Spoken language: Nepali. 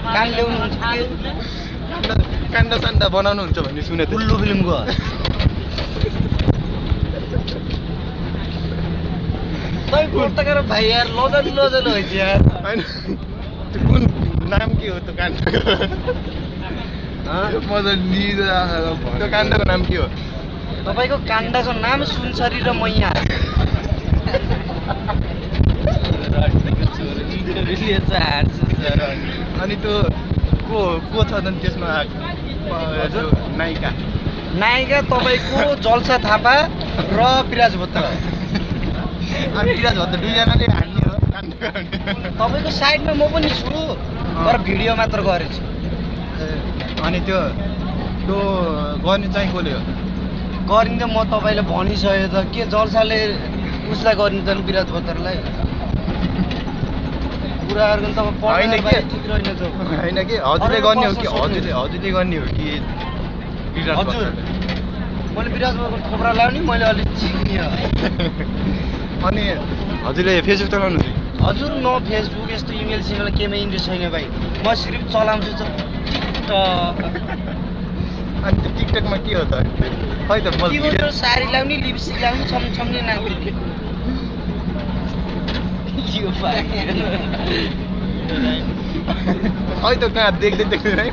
कान ल्याउनुहुन्छ के काण्ड साण्ड बनाउनुहुन्छ भन्ने सुनेको उल्लु फिल्मको तै पत्रकार भाइ यार लजल होइन यार होइन त्यो कुन नाम के हो त्यो काण्डको म त त्यो काण्डको नाम के हो तपाईँको काण्डको नाम सुनसरी र मैया अनि त्यो को छ त त्यसमा हजुर नायिका तपाईँको जल्सा थापा र विराज भट्ट अनि विराज भट्ट दुईजनाले हान्ने हो तपाईँको साइडमा म पनि छु तर भिडियो मात्र गरेछु अनि त्यो गर्ने चाहिँ कसले हो गरिन्छ म तपाईँले भनिसकेँ त के जल्साले उसलाई गरिन्छ नि विराज भट्टलाई कुराहरू तपाईँ होइन पढ्ने के ठिक रहेन त होइन कि हजुरले गर्ने हो कि हजुरले गर्ने हो कि विराज हजुर भट्टले? मैले विराज भट्टको थोप्रा लाउने मैले अलिक चिक्ने अनि हजुरले फेसबुक चलाउनु हजुर न फेसबुक यस्तो इमेल सिमेल केमा इन्ट्रेस्ट छैन भाइ म सिर्फ चलाउँछु अनि त्यो टिकटकमा के हो त खै त के गर्नु साडी लाउने लिपस्टिक लाउने छम्छम्ने नागरिक खै त कहाँ देख्दै है